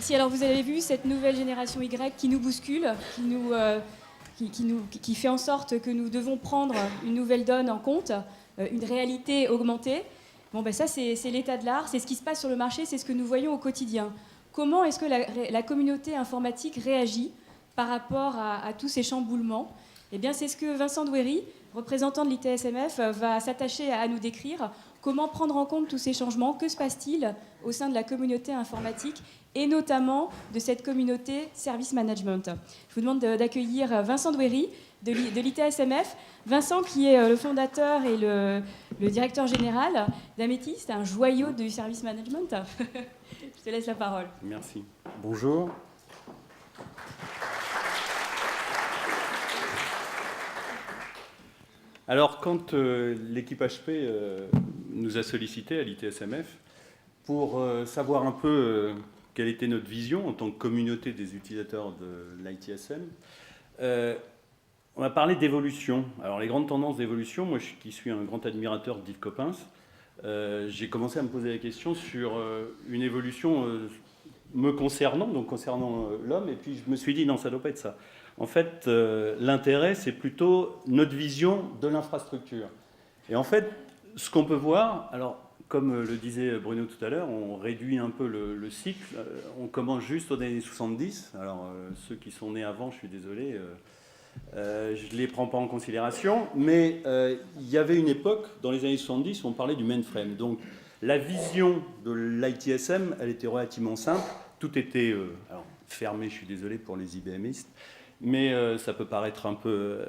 Merci. Alors vous avez vu cette nouvelle génération Y qui nous bouscule, qui fait en sorte que nous devons prendre une nouvelle donne en compte, une réalité augmentée. Bon, ben ça, c'est l'état de l'art, c'est ce qui se passe sur le marché, c'est ce que nous voyons au quotidien. Comment est-ce que la communauté informatique réagit par rapport à tous ces chamboulements? Eh bien, c'est ce que Vincent Douéry, représentant de l'ITSMF, va s'attacher à nous décrire. Comment prendre en compte tous ces changements? Que se passe-t-il au sein de la communauté informatique et notamment de cette communauté service management? Je vous demande d'accueillir Vincent Douéry de l'ITSMF. Vincent qui est le fondateur et le directeur général d'Améthyste, un joyau du service management. Je te laisse la parole. Merci. Bonjour. Alors, quand l'équipe HP nous a sollicité à l'ITSMF pour savoir un peu quelle était notre vision en tant que communauté des utilisateurs de l'ITSM, on a parlé d'évolution. Alors, les grandes tendances d'évolution, moi qui suis un grand admirateur d'Yves Coppens, j'ai commencé à me poser la question sur une évolution me concernant, donc concernant l'homme, et puis je me suis dit non, ça ne doit pas être ça. En fait, l'intérêt, c'est plutôt notre vision de l'infrastructure. Et en fait, ce qu'on peut voir, alors comme le disait Bruno tout à l'heure, on réduit un peu le cycle, on commence juste aux années 70, alors ceux qui sont nés avant, je suis désolé, je ne les prends pas en considération, mais il y avait une époque, dans les années 70, où on parlait du mainframe. Donc la vision de l'ITSM, elle était relativement simple. Tout était alors, fermé, je suis désolé pour les IBMistes, mais ça peut paraître un peu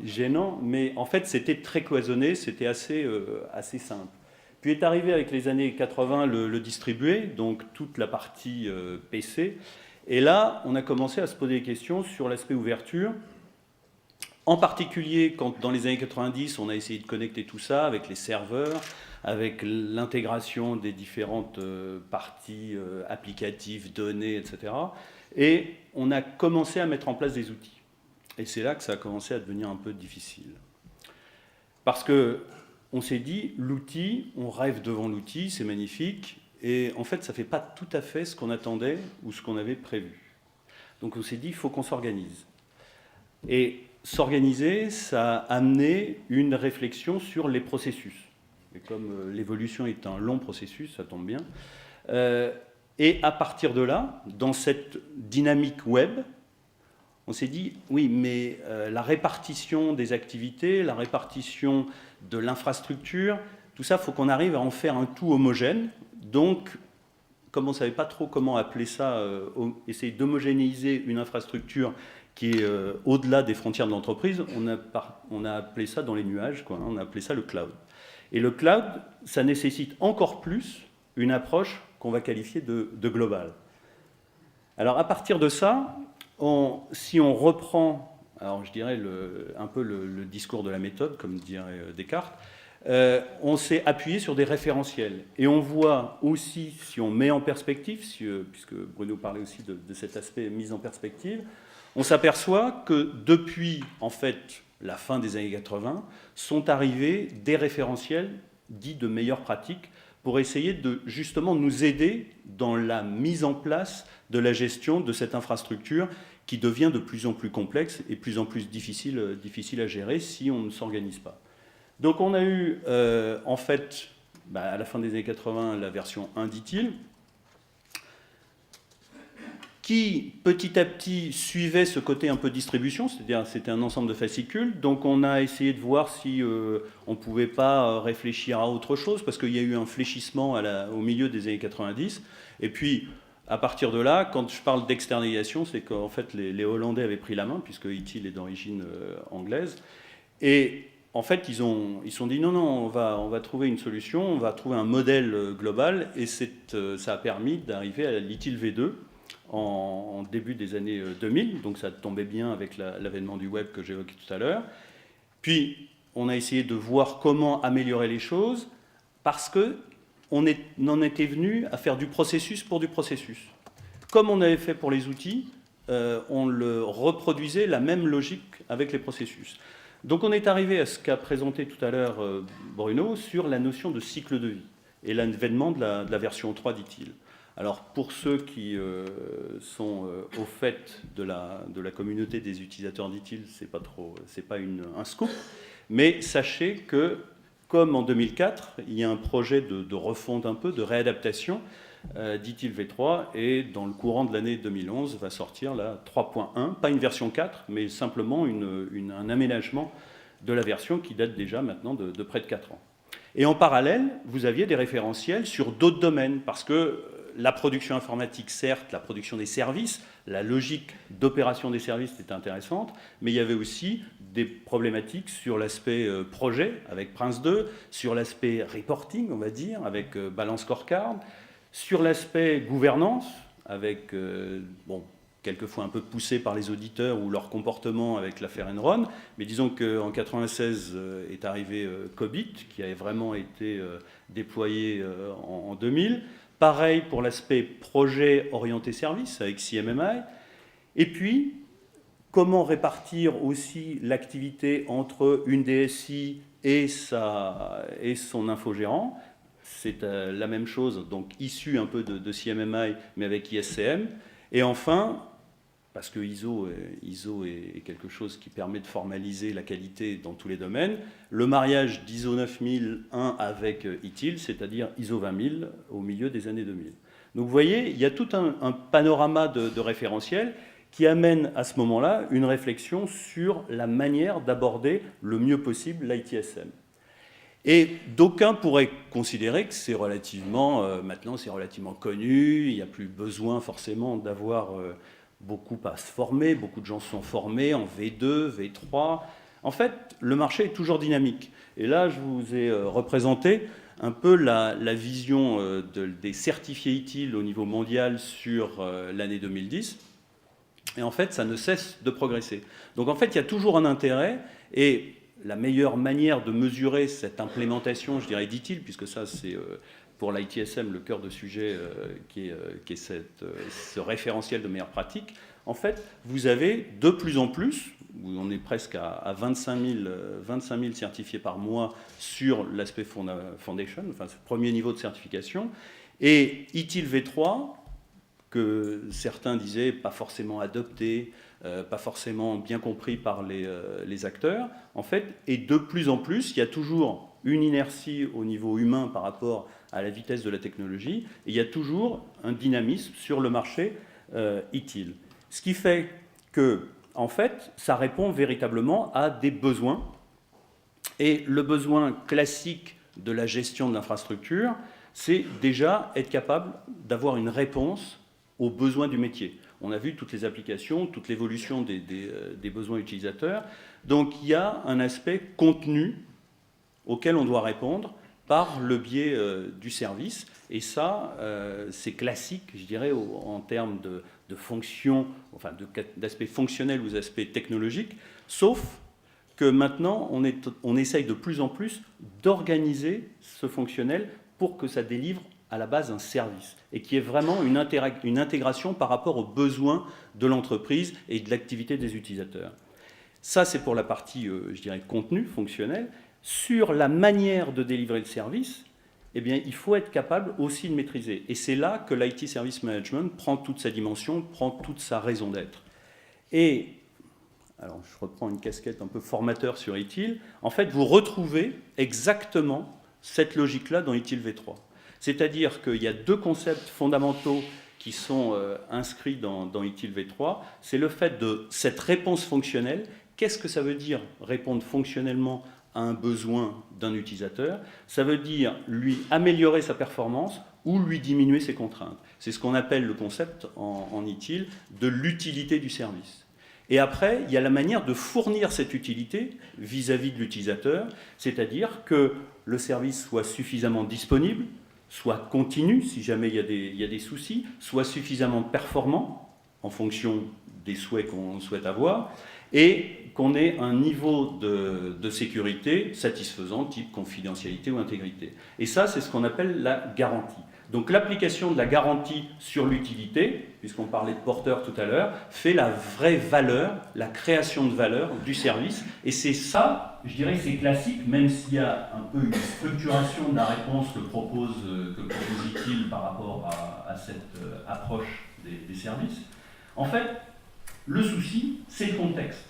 gênant. Mais en fait, c'était très cloisonné, c'était assez simple. Puis est arrivé avec les années 80 le distribué, donc toute la partie PC. Et là, on a commencé à se poser des questions sur l'aspect ouverture. En particulier, quand dans les années 90, on a essayé de connecter tout ça avec les serveurs, avec l'intégration des différentes parties applicatives, données, etc. Et on a commencé à mettre en place des outils. Et c'est là que ça a commencé à devenir un peu difficile. Parce qu'on s'est dit, l'outil, on rêve devant l'outil, c'est magnifique, et en fait, ça ne fait pas tout à fait ce qu'on attendait ou ce qu'on avait prévu. Donc on s'est dit, il faut qu'on s'organise. Et s'organiser, ça a amené une réflexion sur les processus. Et comme l'évolution est un long processus, ça tombe bien. Et à partir de là, dans cette dynamique web, on s'est dit, oui, mais la répartition des activités, la répartition de l'infrastructure, tout ça, il faut qu'on arrive à en faire un tout homogène. Donc, comme on ne savait pas trop comment appeler ça, essayer d'homogénéiser une infrastructure qui est au-delà des frontières de l'entreprise, on a appelé ça dans les nuages, quoi, hein, on a appelé ça le cloud. Et le cloud, ça nécessite encore plus une approche qu'on va qualifier de globale. Alors à partir de ça, si on reprend, alors je dirais un peu le discours de la méthode, comme dirait Descartes, on s'est appuyé sur des référentiels. Et on voit aussi, si on met en perspective, puisque Bruno parlait aussi de cet aspect mise en perspective, on s'aperçoit que depuis, en fait, la fin des années 80, sont arrivés des référentiels dits de meilleures pratiques pour essayer de justement nous aider dans la mise en place de la gestion de cette infrastructure qui devient de plus en plus complexe et de plus en plus difficile à gérer si on ne s'organise pas. Donc on a eu, en fait, à la fin des années 80, la version 1 dit-il, qui petit à petit suivait ce côté un peu distribution, c'est-à-dire c'était un ensemble de fascicules. Donc on a essayé de voir si on ne pouvait pas réfléchir à autre chose, parce qu'il y a eu un fléchissement au milieu des années 90. Et puis, à partir de là, quand je parle d'externalisation, c'est qu'en fait les Hollandais avaient pris la main, puisque ITIL est d'origine anglaise. Et en fait, ils se sont dit non, on va trouver une solution, on va trouver un modèle global, et ça a permis d'arriver à l'ITIL V2, en début des années 2000, donc ça tombait bien avec l'avènement du web que j'évoquais tout à l'heure. Puis, on a essayé de voir comment améliorer les choses, parce qu'on en était venu à faire du processus pour du processus. Comme on avait fait pour les outils, on le reproduisait, la même logique avec les processus. Donc on est arrivé à ce qu'a présenté tout à l'heure Bruno sur la notion de cycle de vie et l'avènement de la version 3, dit-il. Alors pour ceux qui sont au fait de la communauté des utilisateurs d'ITIL, c'est pas un scoop, mais sachez que comme en 2004, il y a un projet de refonte un peu, de réadaptation d'ITIL V3, et dans le courant de l'année 2011 va sortir la 3.1, pas une version 4, mais simplement un aménagement de la version qui date déjà maintenant de près de 4 ans. Et en parallèle, vous aviez des référentiels sur d'autres domaines, parce que la production informatique, certes, la production des services, la logique d'opération des services était intéressante, mais il y avait aussi des problématiques sur l'aspect projet, avec Prince 2, sur l'aspect reporting, on va dire, avec Balance Scorecard, sur l'aspect gouvernance, avec, quelquefois un peu poussé par les auditeurs ou leur comportement avec l'affaire Enron, mais disons qu'en 1996 est arrivé COBIT, qui avait vraiment été déployé en 2000. Pareil pour l'aspect projet orienté service avec CMMI. Et puis, comment répartir aussi l'activité entre une DSI et son infogérant. C'est la même chose, donc issu un peu de CMMI, mais avec ISCM. Et enfin, parce que ISO est quelque chose qui permet de formaliser la qualité dans tous les domaines, le mariage d'ISO 9001 avec ITIL, c'est-à-dire ISO 20000 au milieu des années 2000. Donc vous voyez, il y a tout un panorama de référentiels qui amène à ce moment-là une réflexion sur la manière d'aborder le mieux possible l'ITSM. Et d'aucuns pourraient considérer que c'est maintenant c'est relativement connu, il n'y a plus besoin forcément d'avoir beaucoup à se former, beaucoup de gens se sont formés en V2, V3. En fait, le marché est toujours dynamique. Et là, je vous ai représenté un peu la vision des certifiés ITIL au niveau mondial sur l'année 2010. Et en fait, ça ne cesse de progresser. Donc en fait, il y a toujours un intérêt, et la meilleure manière de mesurer cette implémentation, je dirais, d'ITIL, puisque ça, c'est pour l'ITSM le cœur de sujet qui est ce référentiel de meilleures pratiques. En fait, vous avez de plus en plus, on est presque à 25 000 certifiés par mois sur l'aspect Foundation, enfin ce premier niveau de certification, et ITIL V3, que certains disaient pas forcément adopté, pas forcément bien compris par les acteurs, en fait, et de plus en plus, il y a toujours une inertie au niveau humain par rapport à la vitesse de la technologie, et il y a toujours un dynamisme sur le marché ITIL. Ce qui fait que, en fait, ça répond véritablement à des besoins, et le besoin classique de la gestion de l'infrastructure, c'est déjà être capable d'avoir une réponse aux besoins du métier. On a vu toutes les applications, toute l'évolution des besoins utilisateurs. Donc il y a un aspect contenu auquel on doit répondre par le biais du service. Et ça, c'est classique, je dirais, en termes de fonction, enfin d'aspect fonctionnel ou d'aspect technologique, sauf que maintenant, on essaye de plus en plus d'organiser ce fonctionnel pour que ça délivre à la base un service, et qui est vraiment une intégration par rapport aux besoins de l'entreprise et de l'activité des utilisateurs. Ça, c'est pour la partie, je dirais, contenu, fonctionnel. Sur la manière de délivrer le service, eh bien, il faut être capable aussi de maîtriser. Et c'est là que l'IT Service Management prend toute sa dimension, prend toute sa raison d'être. Et, alors je reprends une casquette un peu formateur sur ITIL, en fait, vous retrouvez exactement cette logique-là dans ITIL V3. C'est-à-dire qu'il y a deux concepts fondamentaux qui sont inscrits dans ITIL V3. C'est le fait de cette réponse fonctionnelle. Qu'est-ce que ça veut dire répondre fonctionnellement à un besoin d'un utilisateur? Ça veut dire lui améliorer sa performance ou lui diminuer ses contraintes. C'est ce qu'on appelle le concept en ITIL de l'utilité du service. Et après, il y a la manière de fournir cette utilité vis-à-vis de l'utilisateur, c'est-à-dire que le service soit suffisamment disponible, soit continu si jamais il y a des soucis, soit suffisamment performant en fonction des souhaits qu'on souhaite avoir, et qu'on ait un niveau de sécurité satisfaisant, type confidentialité ou intégrité. Et ça, c'est ce qu'on appelle la garantie. Donc l'application de la garantie sur l'utilité, puisqu'on parlait de porteur tout à l'heure, fait la vraie valeur, la création de valeur du service. Et c'est ça, je dirais que c'est classique, même s'il y a un peu une structuration de la réponse que propose ITIL par rapport à cette approche des services. En fait, le souci, c'est le contexte.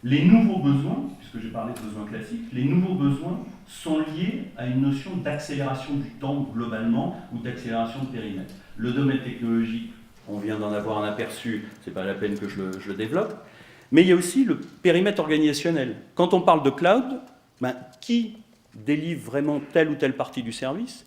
Les nouveaux besoins, puisque j'ai parlé de besoins classiques, les nouveaux besoins sont liés à une notion d'accélération du temps globalement ou d'accélération de périmètre. Le domaine technologique, on vient d'en avoir un aperçu, c'est pas la peine que je le développe, mais il y a aussi le périmètre organisationnel. Quand on parle de cloud, qui délivre vraiment telle ou telle partie du service?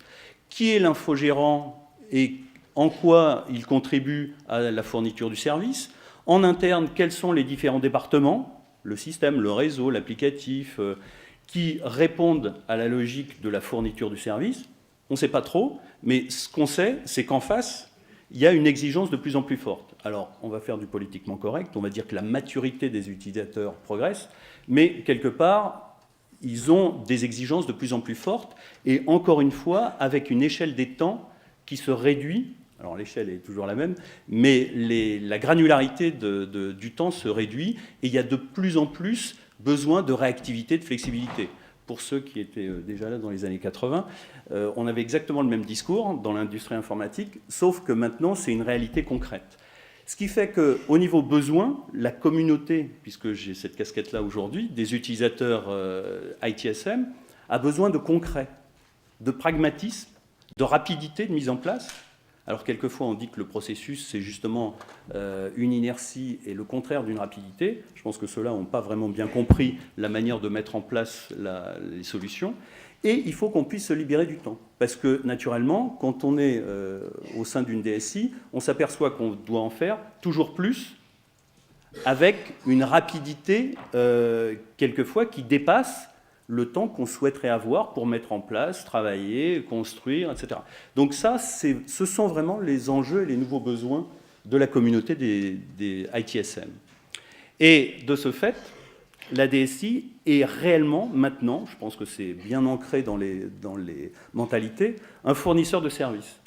Qui est l'infogérant et en quoi il contribue à la fourniture du service? En interne, quels sont les différents départements, le système, le réseau, l'applicatif, qui répondent à la logique de la fourniture du service? On ne sait pas trop, mais ce qu'on sait, c'est qu'en face, il y a une exigence de plus en plus forte. Alors, on va faire du politiquement correct, on va dire que la maturité des utilisateurs progresse, mais quelque part, ils ont des exigences de plus en plus fortes, et encore une fois, avec une échelle des temps qui se réduit. Alors l'échelle est toujours la même, mais la granularité du temps se réduit et il y a de plus en plus besoin de réactivité, de flexibilité. Pour ceux qui étaient déjà là dans les années 80, on avait exactement le même discours dans l'industrie informatique, sauf que maintenant c'est une réalité concrète. Ce qui fait qu'au niveau besoin, la communauté, puisque j'ai cette casquette-là aujourd'hui, des utilisateurs ITSM, a besoin de concret, de pragmatisme, de rapidité de mise en place. Alors quelquefois on dit que le processus c'est justement une inertie et le contraire d'une rapidité. Je pense que ceux-là n'ont pas vraiment bien compris la manière de mettre en place les solutions. Et il faut qu'on puisse se libérer du temps. Parce que naturellement, quand on est au sein d'une DSI, on s'aperçoit qu'on doit en faire toujours plus avec une rapidité quelquefois qui dépasse le temps qu'on souhaiterait avoir pour mettre en place, travailler, construire, etc. Donc ça, ce sont vraiment les enjeux et les nouveaux besoins de la communauté des ITSM. Et de ce fait, la DSI est réellement, maintenant, je pense que c'est bien ancré dans les mentalités, un fournisseur de services.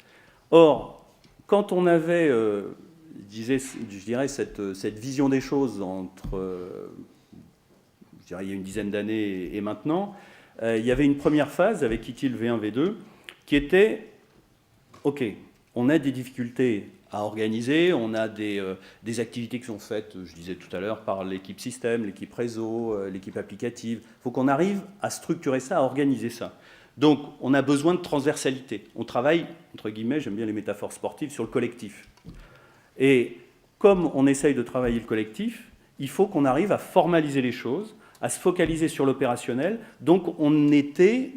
Or, quand on avait, je dirais, cette vision des choses entre... je dirais, il y a une dizaine d'années et maintenant, il y avait une première phase avec ITIL V1, V2, qui était, OK, on a des difficultés à organiser, on a des activités qui sont faites, je disais tout à l'heure, par l'équipe système, l'équipe réseau, l'équipe applicative. Il faut qu'on arrive à structurer ça, à organiser ça. Donc, on a besoin de transversalité. On travaille, entre guillemets, j'aime bien les métaphores sportives, sur le collectif. Et comme on essaye de travailler le collectif, il faut qu'on arrive à formaliser les choses, à se focaliser sur l'opérationnel. Donc on était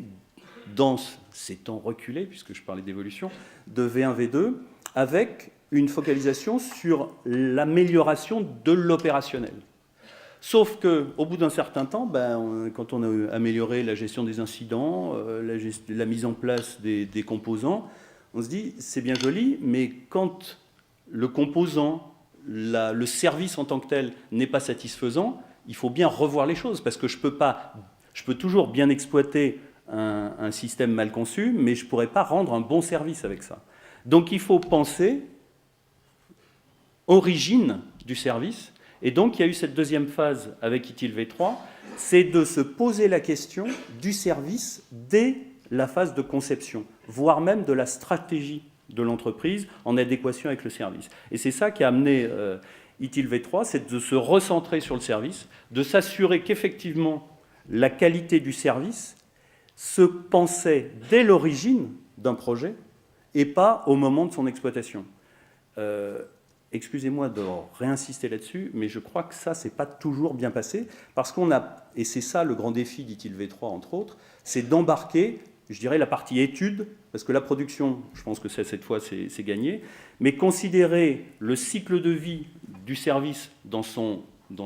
dans ces temps reculés, puisque je parlais d'évolution, de V1, V2, avec une focalisation sur l'amélioration de l'opérationnel. Sauf qu'au bout d'un certain temps, quand on a amélioré la gestion des incidents, la mise en place des composants, on se dit, c'est bien joli, mais quand le composant, le service en tant que tel n'est pas satisfaisant, il faut bien revoir les choses, parce que je peux toujours bien exploiter un système mal conçu, mais je ne pourrais pas rendre un bon service avec ça. Donc il faut penser origine du service, et donc il y a eu cette deuxième phase avec ITIL V3, c'est de se poser la question du service dès la phase de conception, voire même de la stratégie de l'entreprise en adéquation avec le service. Et c'est ça qui a amené ITIL V3, c'est de se recentrer sur le service, de s'assurer qu'effectivement la qualité du service se pensait dès l'origine d'un projet et pas au moment de son exploitation. Excusez-moi de réinsister là-dessus, mais je crois que ça, c'est pas toujours bien passé, parce qu'on a, et c'est ça le grand défi d'ITIL V3 entre autres, c'est d'embarquer, je dirais, la partie étude, parce que la production, je pense que cette fois, c'est gagné, mais considérer le cycle de vie du service dans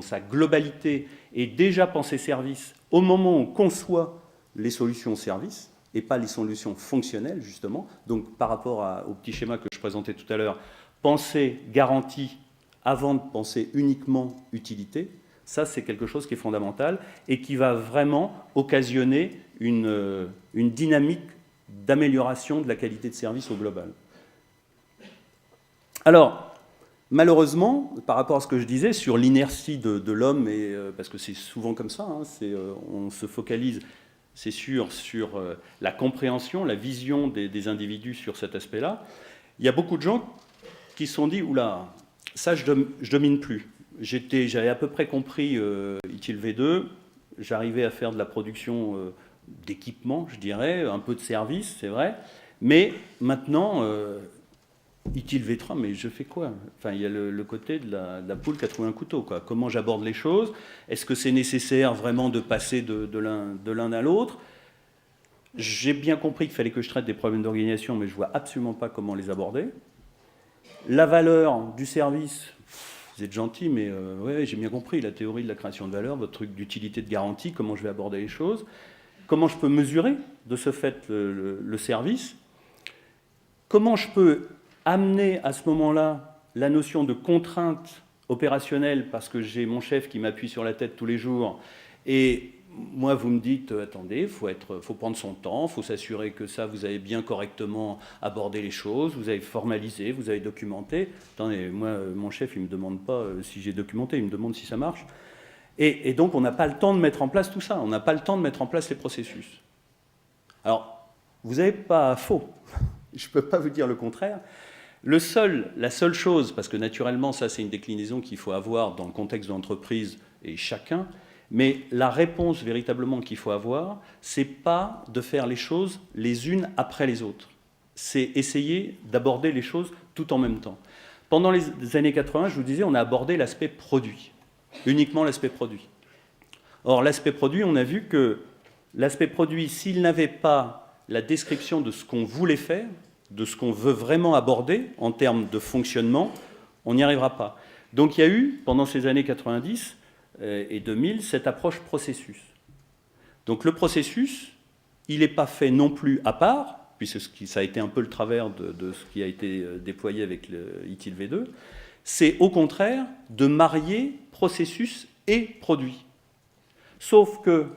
sa globalité et déjà penser service au moment où on conçoit les solutions service et pas les solutions fonctionnelles, justement. Donc, par rapport au petit schéma que je présentais tout à l'heure, penser garantie avant de penser uniquement utilité, ça, c'est quelque chose qui est fondamental et qui va vraiment occasionner une dynamique d'amélioration de la qualité de service au global. Alors, malheureusement, par rapport à ce que je disais sur l'inertie de l'homme, parce que c'est souvent comme ça, hein, on se focalise, c'est sûr, sur la compréhension, la vision des individus sur cet aspect-là. Il y a beaucoup de gens qui se sont dit, oula, ça je domine plus. J'avais à peu près compris ITIL V2, j'arrivais à faire de la production d'équipement, je dirais, un peu de service, c'est vrai, mais maintenant, ITIL V3, mais je fais quoi? Enfin, il y a le côté de la poule qui a trouvé un couteau, quoi. Comment j'aborde les choses? Est-ce que c'est nécessaire vraiment de passer de l'un à l'autre? J'ai bien compris qu'il fallait que je traite des problèmes d'organisation, mais je ne vois absolument pas comment les aborder. La valeur du service, vous êtes gentil, mais ouais, j'ai bien compris la théorie de la création de valeur, votre truc d'utilité de garantie, comment je vais aborder les choses, comment je peux mesurer de ce fait le service, comment je peux amener à ce moment-là la notion de contrainte opérationnelle, parce que j'ai mon chef qui m'appuie sur la tête tous les jours, et moi, vous me dites, attendez, faut prendre son temps, il faut s'assurer que ça, vous avez bien correctement abordé les choses, vous avez formalisé, vous avez documenté. Attendez, moi, mon chef, il ne me demande pas si j'ai documenté, il me demande si ça marche. Et donc, on n'a pas le temps de mettre en place tout ça, on n'a pas le temps de mettre en place les processus. Alors, vous n'avez pas faux, je ne peux pas vous dire le contraire. La seule chose, parce que naturellement, ça, c'est une déclinaison qu'il faut avoir dans le contexte de l'entreprise et chacun, mais la réponse véritablement qu'il faut avoir, c'est pas de faire les choses les unes après les autres. C'est essayer d'aborder les choses tout en même temps. Pendant les années 80, je vous disais, on a abordé l'aspect produit, uniquement l'aspect produit. Or, l'aspect produit, on a vu que l'aspect produit, s'il n'avait pas la description de ce qu'on voulait faire, de ce qu'on veut vraiment aborder en termes de fonctionnement, on n'y arrivera pas. Donc il y a eu, pendant ces années 90, et 2000, cette approche processus. Donc le processus, il n'est pas fait non plus à part, puisque ça a été un peu le travers de ce qui a été déployé avec le ITIL V2, c'est au contraire de marier processus et produit. Sauf que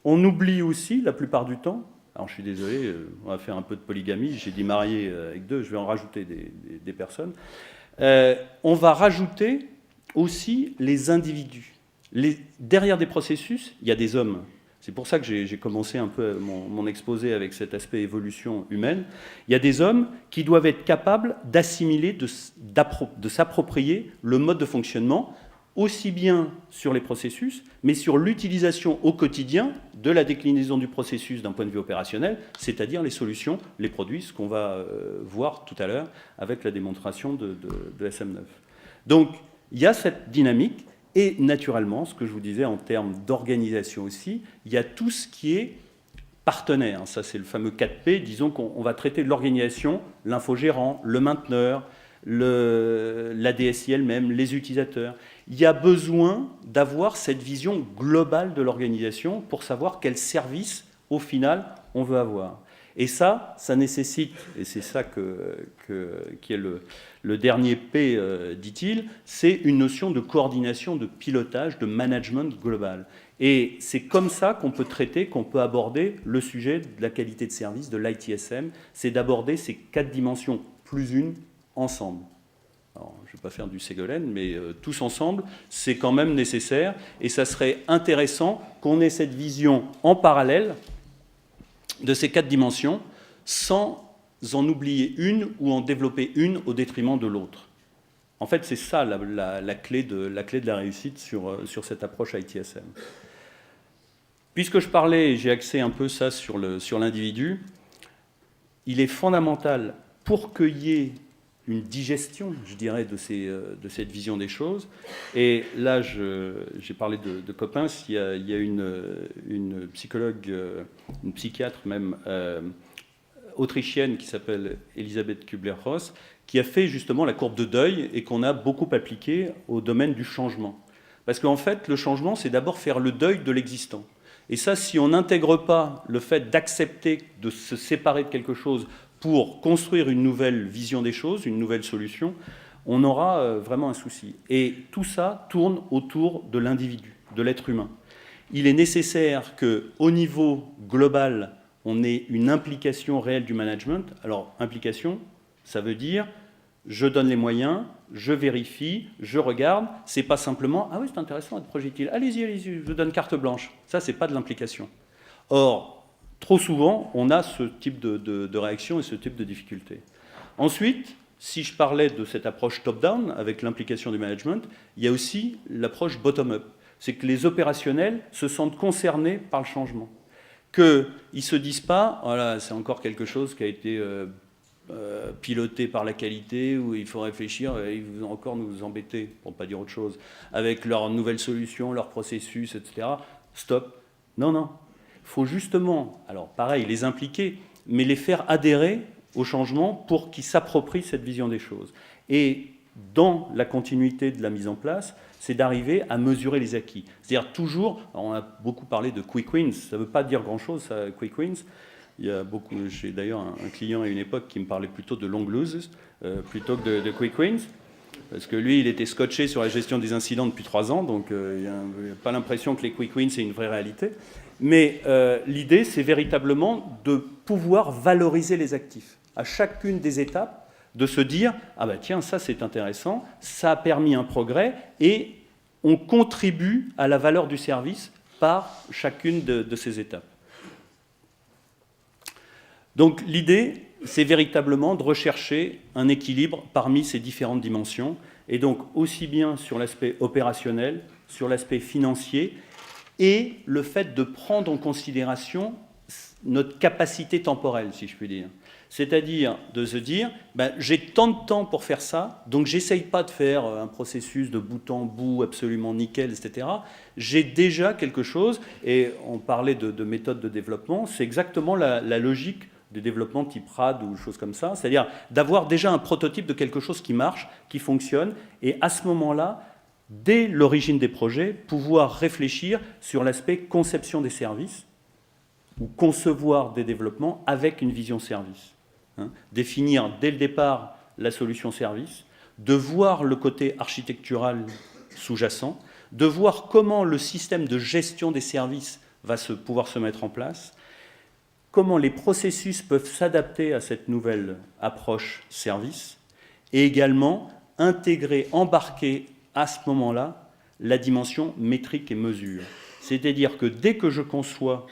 on oublie aussi, la plupart du temps, alors je suis désolé, on va faire un peu de polygamie, j'ai dit marier avec deux, je vais en rajouter des personnes, on va rajouter aussi les individus. Derrière des processus, il y a des hommes. C'est pour ça que j'ai commencé un peu mon exposé avec cet aspect évolution humaine. Il y a des hommes qui doivent être capables d'assimiler, de s'approprier le mode de fonctionnement, aussi bien sur les processus, mais sur l'utilisation au quotidien de la déclinaison du processus d'un point de vue opérationnel, c'est-à-dire les solutions, les produits, ce qu'on va voir tout à l'heure avec la démonstration de SM9. Donc, il y a cette dynamique. Et naturellement, ce que je vous disais en termes d'organisation aussi, il y a tout ce qui est partenaire. Ça, c'est le fameux 4P. Disons qu'on va traiter de l'organisation, l'infogérant, le mainteneur, la DSI elle-même, les utilisateurs. Il y a besoin d'avoir cette vision globale de l'organisation pour savoir quel service, au final, on veut avoir. Et ça nécessite, et c'est ça qui est le dernier P, dit-il, c'est une notion de coordination, de pilotage, de management global. Et c'est comme ça qu'on peut traiter, qu'on peut aborder le sujet de la qualité de service, de l'ITSM, c'est d'aborder ces 4 dimensions plus une ensemble. Alors, je ne vais pas faire du Ségolène, mais tous ensemble, c'est quand même nécessaire, et ça serait intéressant qu'on ait cette vision en parallèle de ces 4 dimensions, sans en oublier une ou en développer une au détriment de l'autre. En fait, c'est ça la clé de la réussite sur cette approche ITSM. Puisque je parlais, j'ai axé un peu ça sur l'individu, il est fondamental, pour qu'il y ait une digestion, je dirais, de cette vision des choses. Et là, j'ai parlé de Coppens, il y a une psychologue, une psychiatre même, autrichienne qui s'appelle Elisabeth Kübler-Ross, qui a fait justement la courbe de deuil et qu'on a beaucoup appliqué au domaine du changement. Parce qu'en fait, le changement, c'est d'abord faire le deuil de l'existant. Et ça, si on n'intègre pas le fait d'accepter de se séparer de quelque chose pour construire une nouvelle vision des choses, une nouvelle solution, on aura vraiment un souci. Et tout ça tourne autour de l'individu, de l'être humain. Il est nécessaire qu'au niveau global, on ait une implication réelle du management. Alors, implication, ça veut dire, je donne les moyens, je vérifie, je regarde. C'est pas simplement, ah oui, c'est intéressant, votre projet utile. Allez-y, allez-y, je vous donne carte blanche. Ça, c'est pas de l'implication. Or, trop souvent, on a ce type de réaction et ce type de difficulté. Ensuite, si je parlais de cette approche top-down, avec l'implication du management, il y a aussi l'approche bottom-up. C'est que les opérationnels se sentent concernés par le changement. Qu'ils ne se disent pas, voilà, c'est encore quelque chose qui a été piloté par la qualité, où il faut réfléchir, ils vont encore nous embêter, pour ne pas dire autre chose, avec leurs nouvelles solutions, leurs processus, etc. Stop. Non, non. Il faut justement, alors pareil, les impliquer, mais les faire adhérer au changement pour qu'ils s'approprient cette vision des choses. Et dans la continuité de la mise en place, c'est d'arriver à mesurer les acquis. C'est-à-dire toujours, on a beaucoup parlé de quick wins, ça ne veut pas dire grand-chose, ça, quick wins. Il y a beaucoup, j'ai d'ailleurs un client à une époque qui me parlait plutôt de long loses plutôt que de quick wins, parce que lui, il était scotché sur la gestion des incidents depuis 3 ans, donc il n'y a pas l'impression que les quick wins, c'est une vraie réalité. Mais l'idée, c'est véritablement de pouvoir valoriser les actifs. À chacune des étapes, de se dire « Ah ben tiens, ça c'est intéressant, ça a permis un progrès » et on contribue à la valeur du service par chacune de ces étapes. Donc l'idée, c'est véritablement de rechercher un équilibre parmi ces différentes dimensions, et donc aussi bien sur l'aspect opérationnel, sur l'aspect financier, et le fait de prendre en considération notre capacité temporelle, si je puis dire. C'est-à-dire de se dire, ben, j'ai tant de temps pour faire ça, donc j'essaye pas de faire un processus de bout en bout absolument nickel, etc. J'ai déjà quelque chose, et on parlait de méthode de développement, c'est exactement la logique du développement type RAD ou choses comme ça, c'est-à-dire d'avoir déjà un prototype de quelque chose qui marche, qui fonctionne, et à ce moment-là, dès l'origine des projets, pouvoir réfléchir sur l'aspect conception des services, ou concevoir des développements avec une vision service. Définir dès le départ la solution service, de voir le côté architectural sous-jacent, de voir comment le système de gestion des services va pouvoir se mettre en place, comment les processus peuvent s'adapter à cette nouvelle approche service, et également intégrer, embarquer à ce moment-là la dimension métrique et mesure. C'est-à-dire que dès que je conçois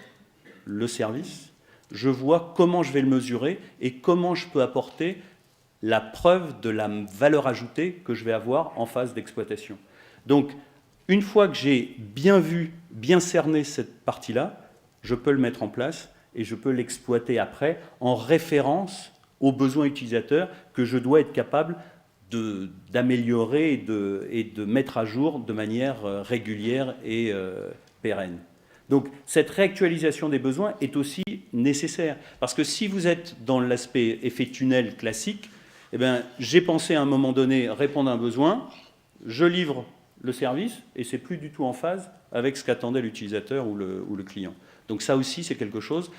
le service, je vois comment je vais le mesurer et comment je peux apporter la preuve de la valeur ajoutée que je vais avoir en phase d'exploitation. Donc, une fois que j'ai bien vu, bien cerné cette partie-là, je peux le mettre en place et je peux l'exploiter après en référence aux besoins utilisateurs que je dois être capable d'améliorer et de mettre à jour de manière régulière et pérenne. Donc cette réactualisation des besoins est aussi nécessaire. Parce que si vous êtes dans l'aspect effet tunnel classique, eh bien, j'ai pensé à un moment donné répondre à un besoin, je livre le service et c'est plus du tout en phase avec ce qu'attendait l'utilisateur ou le client. Donc ça aussi, c'est quelque chose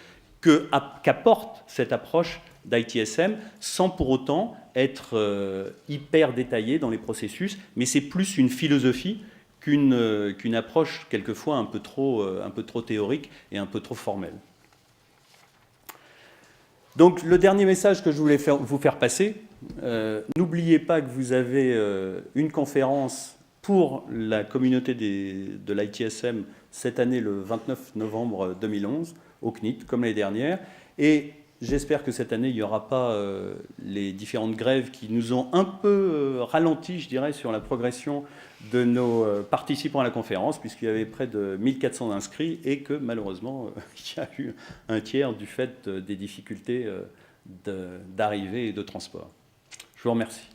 qu'apporte cette approche d'ITSM sans pour autant être hyper détaillé dans les processus, mais c'est plus une philosophie qu'une approche quelquefois un peu trop théorique et un peu trop formelle. Donc le dernier message que je voulais vous faire passer, n'oubliez pas que vous avez une conférence pour la communauté de l'ITSM cette année le 29 novembre 2011 au CNIT, comme l'année dernière, et j'espère que cette année, il n'y aura pas les différentes grèves qui nous ont un peu ralenti, je dirais, sur la progression de nos participants à la conférence, puisqu'il y avait près de 1400 inscrits et que malheureusement, il y a eu un tiers du fait des difficultés d'arrivée et de transport. Je vous remercie.